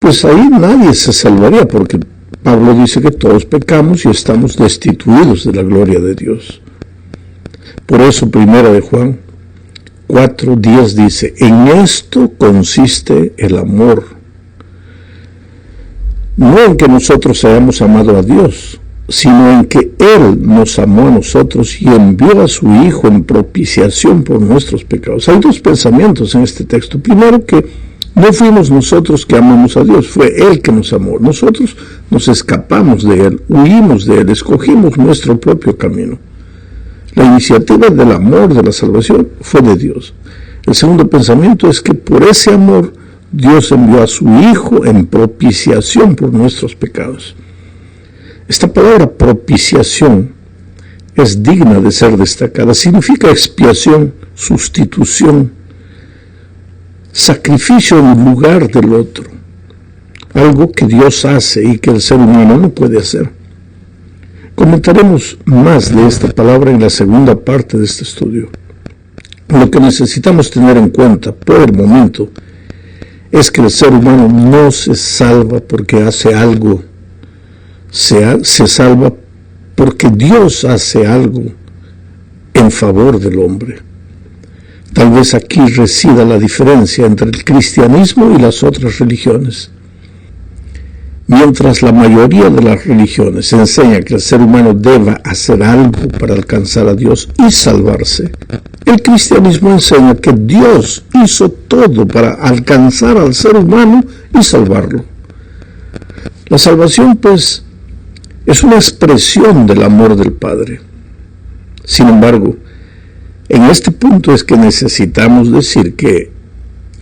pues ahí nadie se salvaría, porque Pablo dice que todos pecamos y estamos destituidos de la gloria de Dios. Por eso, 1 de Juan 4:10 dice, en esto consiste el amor. No en que nosotros hayamos amado a Dios, sino en que Él nos amó a nosotros y envió a su Hijo en propiciación por nuestros pecados. Hay dos pensamientos en este texto. Primero, que no fuimos nosotros que amamos a Dios, fue Él que nos amó. Nosotros nos escapamos de Él, huimos de Él, escogimos nuestro propio camino. La iniciativa del amor, de la salvación, fue de Dios. El segundo pensamiento es que por ese amor Dios envió a su Hijo en propiciación por nuestros pecados. Esta palabra propiciación es digna de ser destacada. Significa expiación, sustitución, sacrificio en lugar del otro. Algo que Dios hace y que el ser humano no puede hacer. Comentaremos más de esta palabra en la segunda parte de este estudio. Lo que necesitamos tener en cuenta por el momento es que el ser humano no se salva porque hace algo. Se salva porque Dios hace algo en favor del hombre. Tal vez aquí resida la diferencia entre el cristianismo y las otras religiones. Mientras la mayoría de las religiones enseña que el ser humano deba hacer algo para alcanzar a Dios y salvarse, el cristianismo enseña que Dios hizo todo para alcanzar al ser humano y salvarlo. La salvación, pues, es una expresión del amor del Padre. Sin embargo, en este punto es que necesitamos decir que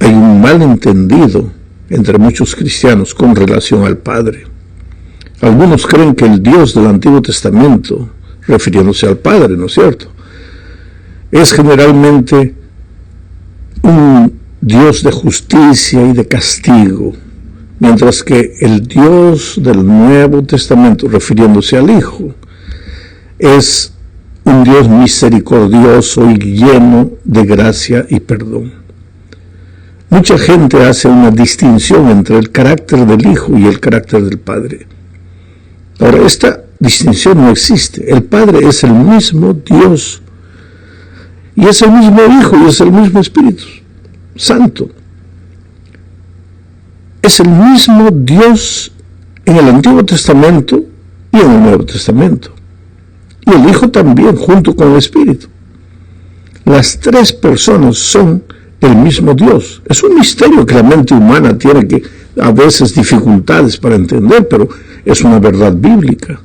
hay un malentendido entre muchos cristianos con relación al Padre. Algunos creen que el Dios del Antiguo Testamento, refiriéndose al Padre, ¿no es cierto?, es generalmente un Dios de justicia y de castigo, mientras que el Dios del Nuevo Testamento, refiriéndose al Hijo, es un Dios misericordioso y lleno de gracia y perdón. Mucha gente hace una distinción entre el carácter del Hijo y el carácter del Padre. Ahora, esta distinción no existe. El Padre es el mismo Dios, y es el mismo Hijo, y es el mismo Espíritu Santo. Es el mismo Dios en el Antiguo Testamento y en el Nuevo Testamento. Y el Hijo también, junto con el Espíritu. Las tres personas son el mismo Dios. Es un misterio que la mente humana tiene que a veces dificultades para entender, pero es una verdad bíblica.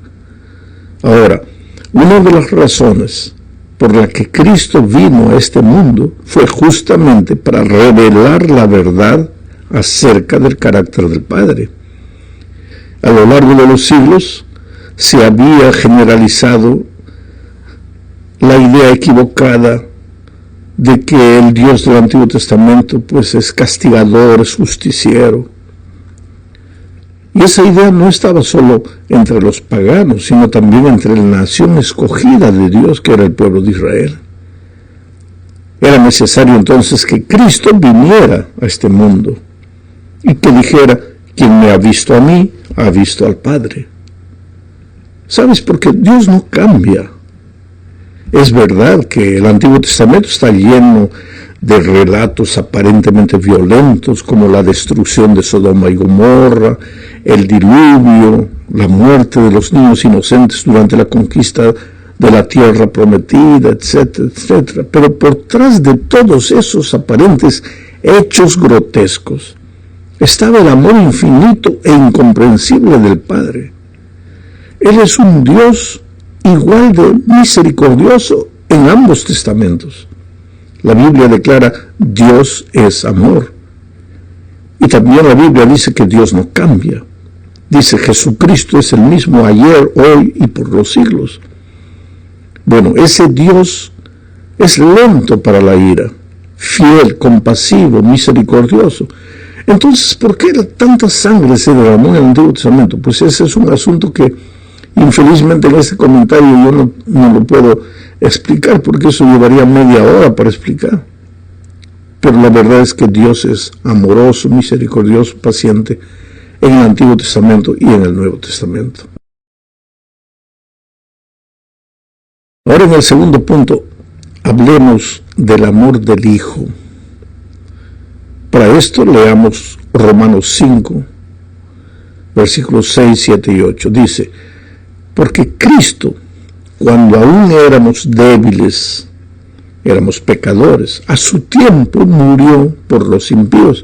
Ahora, una de las razones por la que Cristo vino a este mundo fue justamente para revelar la verdad acerca del carácter del Padre. A lo largo de los siglos se había generalizado la idea equivocada de que el Dios del Antiguo Testamento pues es castigador, es justiciero. Y esa idea no estaba solo entre los paganos, sino también entre la nación escogida de Dios, que era el pueblo de Israel. Era necesario entonces que Cristo viniera a este mundo y que dijera, quien me ha visto a mí, ha visto al Padre. ¿Sabes? Porque Dios no cambia. Es verdad que el Antiguo Testamento está lleno de relatos aparentemente violentos, como la destrucción de Sodoma y Gomorra, el diluvio, la muerte de los niños inocentes durante la conquista de la tierra prometida, etcétera, etcétera. Pero por detrás de todos esos aparentes hechos grotescos estaba el amor infinito e incomprensible del Padre. Él es un Dios igual de misericordioso en ambos testamentos. La Biblia declara, Dios es amor. Y también la Biblia dice que Dios no cambia. Dice, Jesucristo es el mismo ayer, hoy y por los siglos. Bueno, ese Dios es lento para la ira, fiel, compasivo, misericordioso. Entonces, ¿por qué tanta sangre se derramó en el Antiguo Testamento? Pues ese es un asunto que infelizmente en este comentario yo no lo puedo explicar, porque eso llevaría media hora para explicar. Pero la verdad es que Dios es amoroso, misericordioso, paciente, en el Antiguo Testamento y en el Nuevo Testamento. Ahora, en el segundo punto, hablemos del amor del Hijo. Para esto leamos Romanos 5, versículos 6, 7 y 8. Dice: porque Cristo, cuando aún éramos débiles, éramos pecadores, a su tiempo murió por los impíos.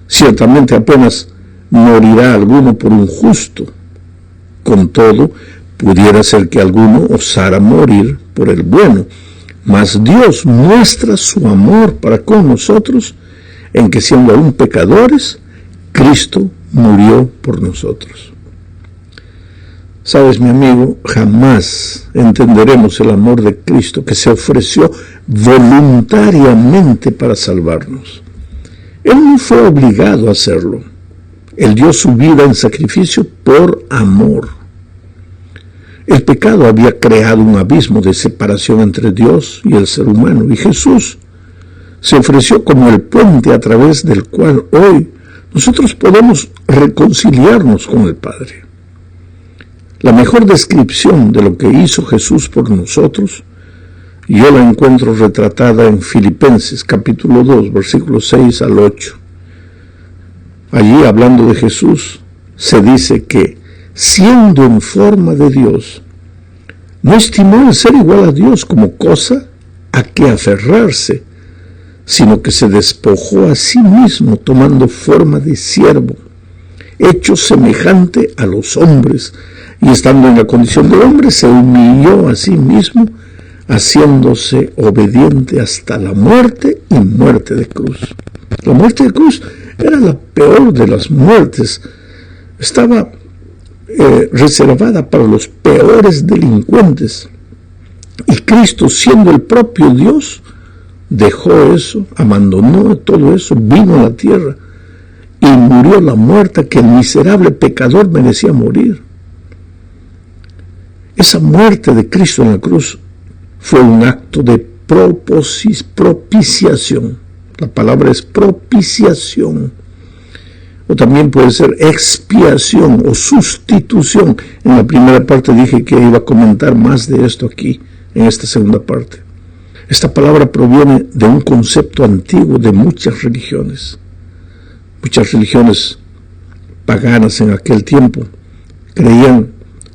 Ciertamente apenas morirá alguno por un justo. Con todo, pudiera ser que alguno osara morir por el bueno. Mas Dios muestra su amor para con nosotros en que, siendo aún pecadores, Cristo murió por nosotros. Sabes, mi amigo, jamás entenderemos el amor de Cristo, que se ofreció voluntariamente para salvarnos. Él no fue obligado a hacerlo. Él dio su vida en sacrificio por amor. El pecado había creado un abismo de separación entre Dios y el ser humano, y Jesús se ofreció como el puente a través del cual hoy nosotros podemos reconciliarnos con el Padre. La mejor descripción de lo que hizo Jesús por nosotros, yo la encuentro retratada en Filipenses capítulo 2, versículos 6 al 8. Allí, hablando de Jesús, se dice que, siendo en forma de Dios, no estimó el ser igual a Dios como cosa a que aferrarse, sino que se despojó a sí mismo, tomando forma de siervo, hecho semejante a los hombres, y estando en la condición de hombre, se humilló a sí mismo, haciéndose obediente hasta la muerte y muerte de cruz. La muerte de cruz era la peor de las muertes. Estaba reservada para los peores delincuentes. Y Cristo, siendo el propio Dios, dejó eso, abandonó todo eso, vino a la tierra y murió la muerte que el miserable pecador merecía morir. Esa muerte de Cristo en la cruz fue un acto de propiciación. La palabra es propiciación. O también puede ser expiación o sustitución. En la primera parte dije que iba a comentar más de esto aquí, en esta segunda parte. Esta palabra proviene de un concepto antiguo de muchas religiones. Muchas religiones paganas en aquel tiempo creían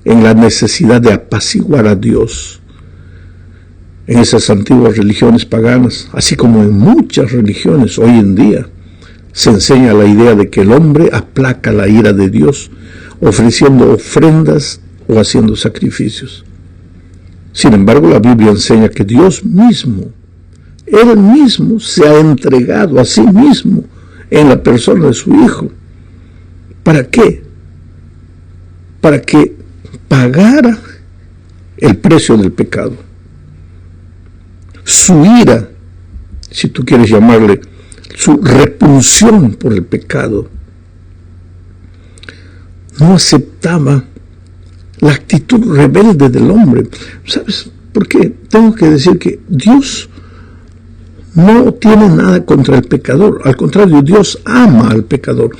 en la necesidad de apaciguar a Dios. En esas antiguas religiones paganas, así como en muchas religiones hoy en día, se enseña la idea de que el hombre aplaca la ira de Dios, ofreciendo ofrendas o haciendo sacrificios. Sin embargo, la Biblia enseña que Dios mismo, Él mismo se ha entregado a sí mismo en la persona de su Hijo. ¿Para qué? Para que pagara el precio del pecado. Su ira, si tú quieres llamarle, su repulsión por el pecado, no aceptaba la actitud rebelde del hombre. ¿Sabes por qué? Tengo que decir que Dios no tiene nada contra el pecador. Al contrario, Dios ama al pecador.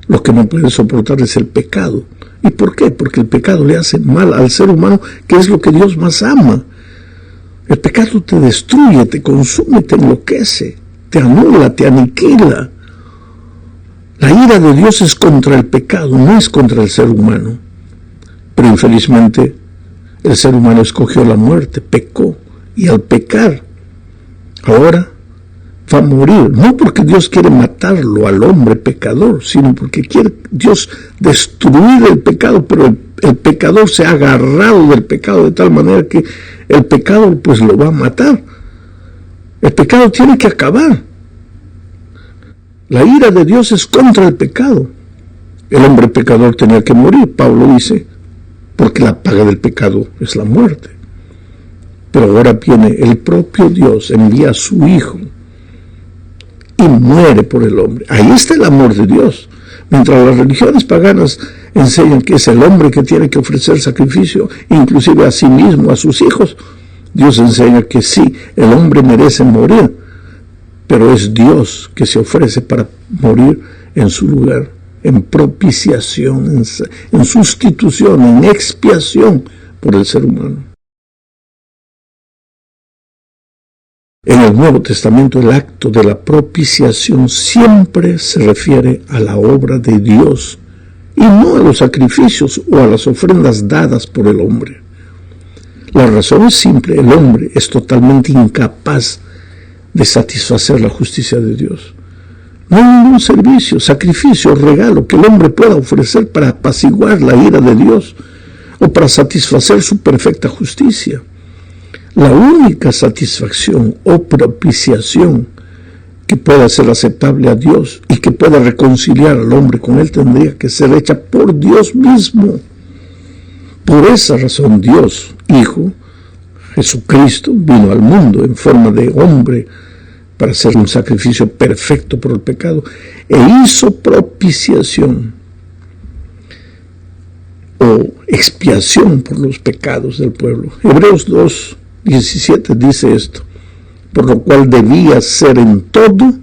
Lo que no puede soportar es el pecado. ¿Y por qué? Porque el pecado le hace mal al ser humano, que es lo que Dios más ama. El pecado te destruye, te consume, te enloquece, te anula, te aniquila. La ira de Dios es contra el pecado, no es contra el ser humano. Pero infelizmente el ser humano escogió la muerte, pecó, y al pecar ahora va a morir, no porque Dios quiere matarlo al hombre pecador, sino porque quiere Dios destruir el pecado, pero el pecador se ha agarrado del pecado de tal manera que el pecado pues lo va a matar. El pecado tiene que acabar. La ira de Dios es contra el pecado. El hombre pecador tenía que morir, Pablo dice, porque la paga del pecado es la muerte. Pero ahora viene el propio Dios, envía a su Hijo y muere por el hombre. Ahí está el amor de Dios. Mientras las religiones paganas enseñan que es el hombre que tiene que ofrecer sacrificio, inclusive a sí mismo, a sus hijos, Dios enseña que sí, el hombre merece morir, pero es Dios que se ofrece para morir en su lugar, en propiciación, en sustitución, en expiación por el ser humano. En el Nuevo Testamento el acto de la propiciación siempre se refiere a la obra de Dios y no a los sacrificios o a las ofrendas dadas por el hombre. La razón es simple: el hombre es totalmente incapaz de satisfacer la justicia de Dios. No hay ningún servicio, sacrificio o regalo que el hombre pueda ofrecer para apaciguar la ira de Dios o para satisfacer su perfecta justicia. La única satisfacción o propiciación que pueda ser aceptable a Dios y que pueda reconciliar al hombre con Él tendría que ser hecha por Dios mismo. Por esa razón Dios, Hijo, Jesucristo, vino al mundo en forma de hombre para hacer un sacrificio perfecto por el pecado e hizo propiciación o expiación por los pecados del pueblo. Hebreos 2:17 dice esto: por lo cual debía ser en todo,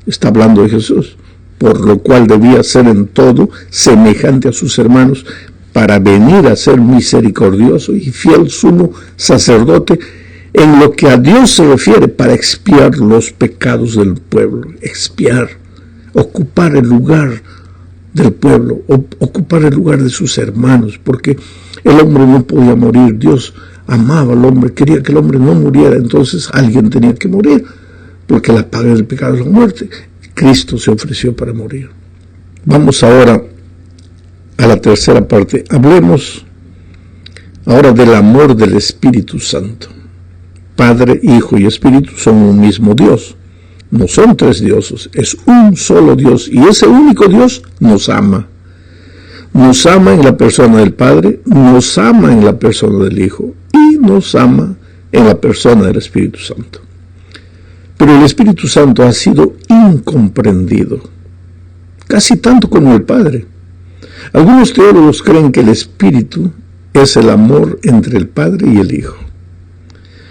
está hablando de Jesús, por lo cual debía ser en todo semejante a sus hermanos, para venir a ser misericordioso y fiel sumo sacerdote en lo que a Dios se refiere, para expiar los pecados del pueblo. Expiar, ocupar el lugar del pueblo, ocupar el lugar de sus hermanos, porque el hombre no podía morir. Dios amaba al hombre, quería que el hombre no muriera, entonces alguien tenía que morir, porque la paga del pecado es la muerte. Cristo se ofreció para morir. Vamos ahora a la tercera parte. Hablemos ahora del amor del Espíritu Santo. Padre, Hijo y Espíritu son un mismo Dios. No son tres dioses, es un solo Dios, y ese único Dios nos ama. Nos ama en la persona del Padre, nos ama en la persona del Hijo y nos ama en la persona del Espíritu Santo. Pero el Espíritu Santo ha sido incomprendido, casi tanto como el Padre. Algunos teólogos creen que el Espíritu es el amor entre el Padre y el Hijo.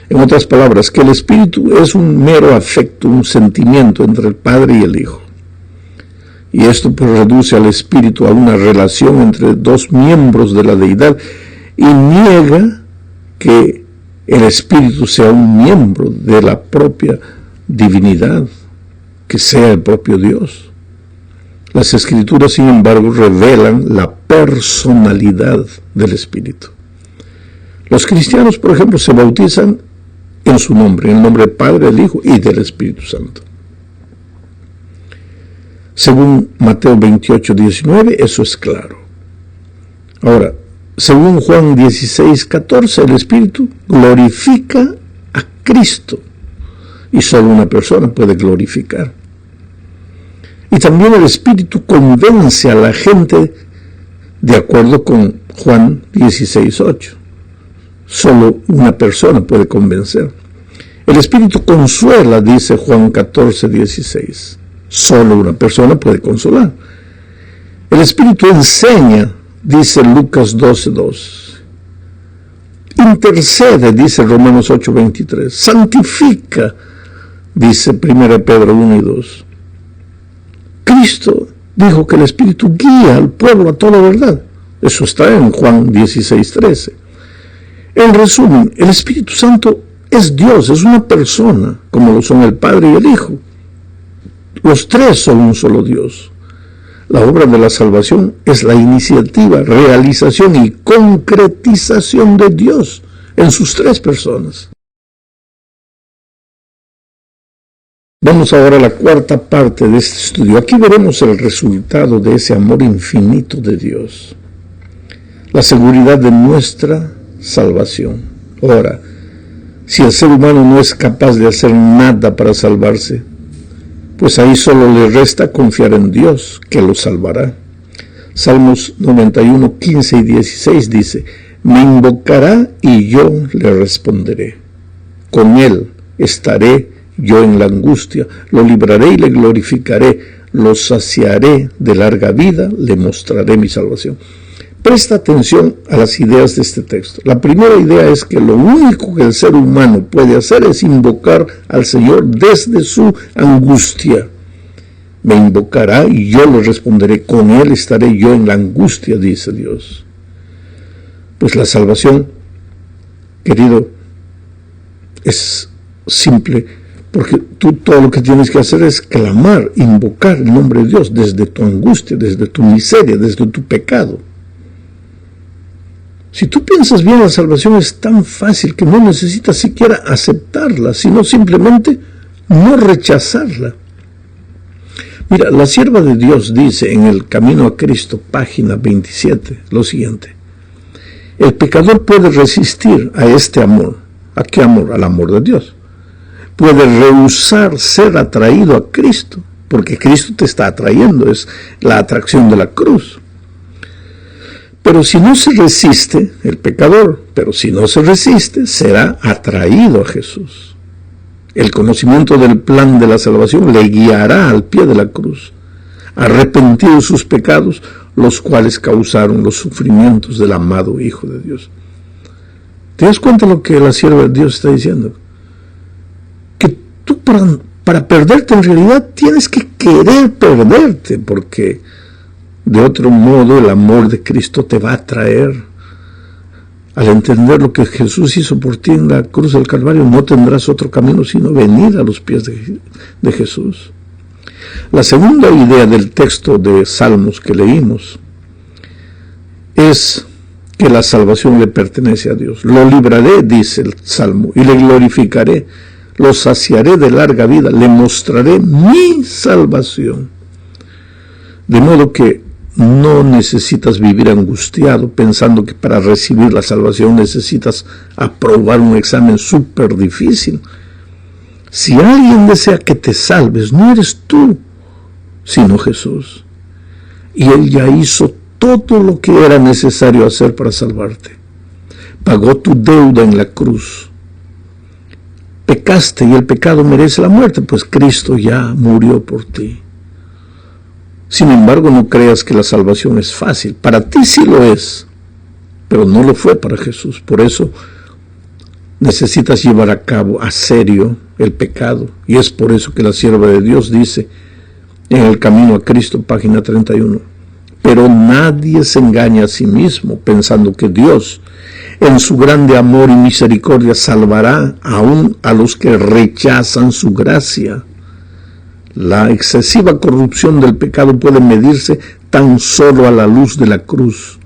En otras palabras, que el Espíritu es un mero afecto, un sentimiento entre el Padre y el Hijo. Y esto pues reduce al Espíritu a una relación entre dos miembros de la deidad y niega que el Espíritu sea un miembro de la propia divinidad, que sea el propio Dios. Las Escrituras, sin embargo, revelan la personalidad del Espíritu. Los cristianos, por ejemplo, se bautizan en su nombre, en el nombre del Padre, del Hijo y del Espíritu Santo. Según Mateo 28:19, eso es claro. Ahora, según Juan 16:14, el Espíritu glorifica a Cristo y solo una persona puede glorificar. Y también el Espíritu convence a la gente de acuerdo con Juan 16:8. Solo una persona puede convencer. El Espíritu consuela, dice Juan 14:16. Solo una persona puede consolar. El Espíritu enseña, dice Lucas 12:2. Intercede, dice Romanos 8:23. Santifica, dice 1 Pedro 1:2. Cristo dijo que el Espíritu guía al pueblo a toda verdad. Eso está en Juan 16:13. En resumen, el Espíritu Santo es Dios, es una persona, como lo son el Padre y el Hijo. Los tres son un solo Dios. La obra de la salvación es la iniciativa, realización y concretización de Dios en sus tres personas. Vamos ahora a la cuarta parte de este estudio. Aquí veremos el resultado de ese amor infinito de Dios. La seguridad de nuestra salvación. Ahora, si el ser humano no es capaz de hacer nada para salvarse, pues ahí solo le resta confiar en Dios, que lo salvará. Salmos 91, 15 y 16 dice: me invocará y yo le responderé. Con él estaré yo en la angustia, lo libraré y le glorificaré, lo saciaré de larga vida, le mostraré mi salvación. Presta atención a las ideas de este texto. La primera idea es que lo único que el ser humano puede hacer es invocar al Señor desde su angustia. Me invocará y yo le responderé. Con él estaré yo en la angustia, dice Dios. Pues la salvación, querido, es simple, porque tú todo lo que tienes que hacer es clamar, invocar el nombre de Dios desde tu angustia, desde tu miseria, desde tu pecado. Si tú piensas bien, la salvación es tan fácil que no necesitas siquiera aceptarla, sino simplemente no rechazarla. Mira, la sierva de Dios dice en El Camino a Cristo, página 27, lo siguiente: el pecador puede resistir a este amor. ¿A qué amor? Al amor de Dios. Puede rehusar ser atraído a Cristo, porque Cristo te está atrayendo, es la atracción de la cruz. Pero si no se resiste, el pecador, será atraído a Jesús. El conocimiento del plan de la salvación le guiará al pie de la cruz, arrepentido de sus pecados, los cuales causaron los sufrimientos del amado Hijo de Dios. ¿Te das cuenta lo que la sierva de Dios está diciendo? Que tú para perderte en realidad tienes que querer perderte, porque de otro modo el amor de Cristo te va a atraer. Al entender lo que Jesús hizo por ti en la cruz del Calvario, no tendrás otro camino sino venir a los pies de Jesús. La segunda idea del texto de Salmos que leímos es que la salvación le pertenece a Dios. Lo libraré, dice el Salmo, y le glorificaré, lo saciaré de larga vida, le mostraré mi salvación. De modo que no necesitas vivir angustiado pensando que para recibir la salvación necesitas aprobar un examen súper difícil. Si alguien desea que te salves, no eres tú, sino Jesús. Y Él ya hizo todo lo que era necesario hacer para salvarte. Pagó tu deuda en la cruz. Pecaste y el pecado merece la muerte, pues Cristo ya murió por ti. Sin embargo, no creas que la salvación es fácil. Para ti sí lo es, pero no lo fue para Jesús. Por eso necesitas llevar a cabo a serio el pecado. Y es por eso que la sierva de Dios dice en El Camino a Cristo, página 31, pero nadie se engaña a sí mismo pensando que Dios, en su grande amor y misericordia, salvará aún a los que rechazan su gracia. La excesiva corrupción del pecado puede medirse tan solo a la luz de la cruz.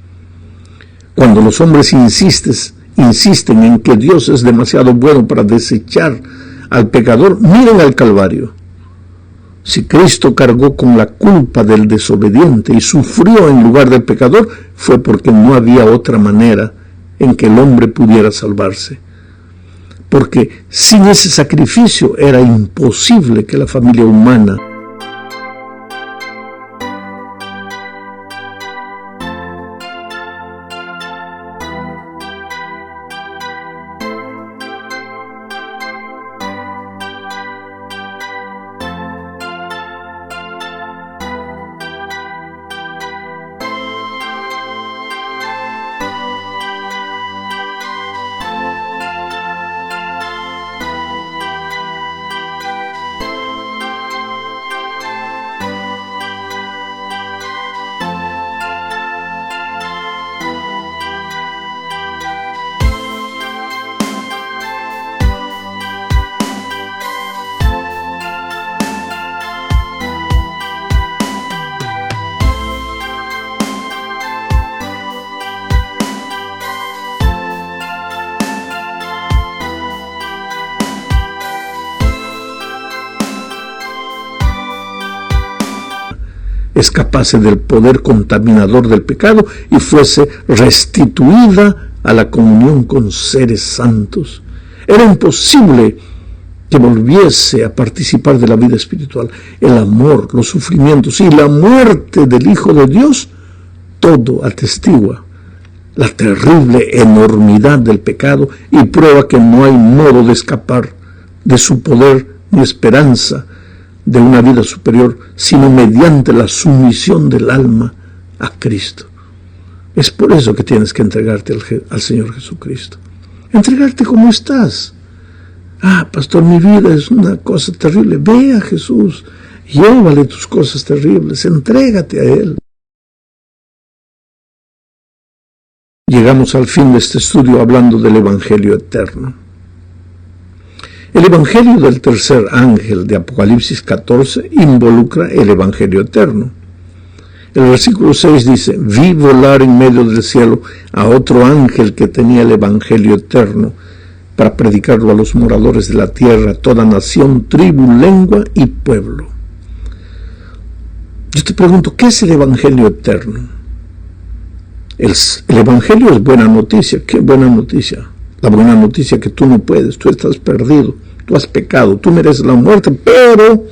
Cuando los hombres insisten en que Dios es demasiado bueno para desechar al pecador, miren al Calvario. Si Cristo cargó con la culpa del desobediente y sufrió en lugar del pecador, fue porque no había otra manera en que el hombre pudiera salvarse. Porque sin ese sacrificio era imposible que la familia humana escapase del poder contaminador del pecado y fuese restituida a la comunión con seres santos. Era imposible que volviese a participar de la vida espiritual. El amor, los sufrimientos y la muerte del Hijo de Dios, todo atestigua la terrible enormidad del pecado y prueba que no hay modo de escapar de su poder ni esperanza de una vida superior, sino mediante la sumisión del alma a Cristo. Es por eso que tienes que entregarte al Señor Jesucristo. Entregarte como estás. Pastor, mi vida es una cosa terrible. Ve a Jesús. Llévale tus cosas terribles, entrégate a Él. Llegamos al fin de este estudio hablando del Evangelio eterno. El Evangelio del tercer ángel de Apocalipsis 14 involucra el Evangelio eterno. El versículo 6 dice: vi volar en medio del cielo a otro ángel que tenía el Evangelio eterno para predicarlo a los moradores de la tierra, toda nación, tribu, lengua y pueblo. Yo te pregunto, ¿qué es el Evangelio eterno? El Evangelio es buena noticia. ¿Qué buena noticia? La buena noticia que tú no puedes, tú estás perdido, tú has pecado, tú mereces la muerte, pero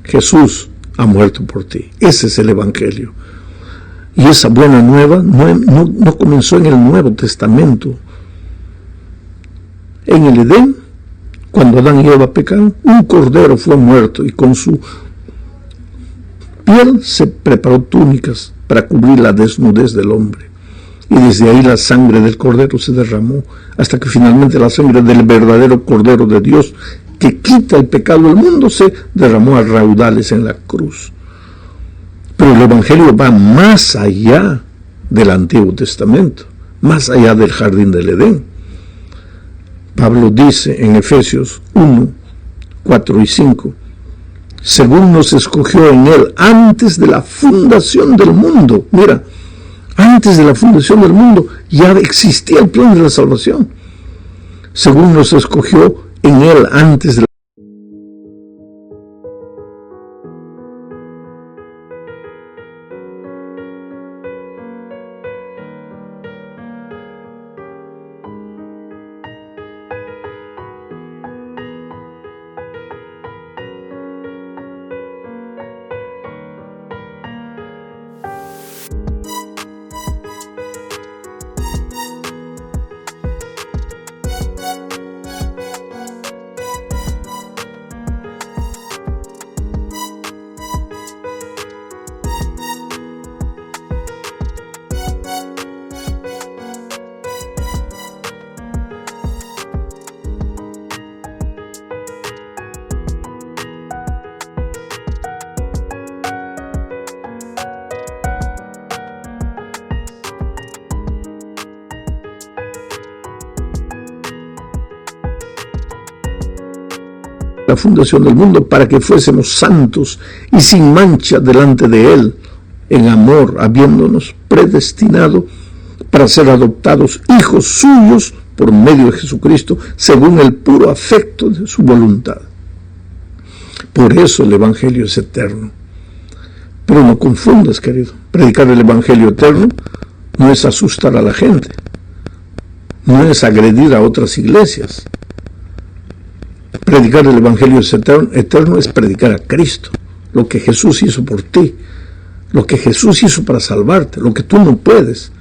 Jesús ha muerto por ti. Ese es el Evangelio. Y esa buena nueva no comenzó en el Nuevo Testamento. En el Edén, cuando Adán y Eva pecaron, un cordero fue muerto y con su piel se preparó túnicas para cubrir la desnudez del hombre. Y desde ahí la sangre del cordero se derramó, hasta que finalmente la sangre del verdadero Cordero de Dios, que quita el pecado del mundo, se derramó a raudales en la cruz. Pero el Evangelio va más allá del Antiguo Testamento, más allá del jardín del Edén. Pablo dice en Efesios 1, 4 y 5, según nos escogió en Él antes de la fundación del mundo. Mira, antes de la fundación del mundo ya existía el plan de la salvación. Según nos escogió en Él antes de la fundación del mundo, para que fuésemos santos y sin mancha delante de Él, en amor, habiéndonos predestinado para ser adoptados hijos suyos por medio de Jesucristo, según el puro afecto de su voluntad. Por eso el Evangelio es eterno. Pero no confundas, querido. Predicar el Evangelio eterno no es asustar a la gente, no es agredir a otras iglesias. Predicar el Evangelio eterno es predicar a Cristo, lo que Jesús hizo por ti, lo que Jesús hizo para salvarte, lo que tú no puedes.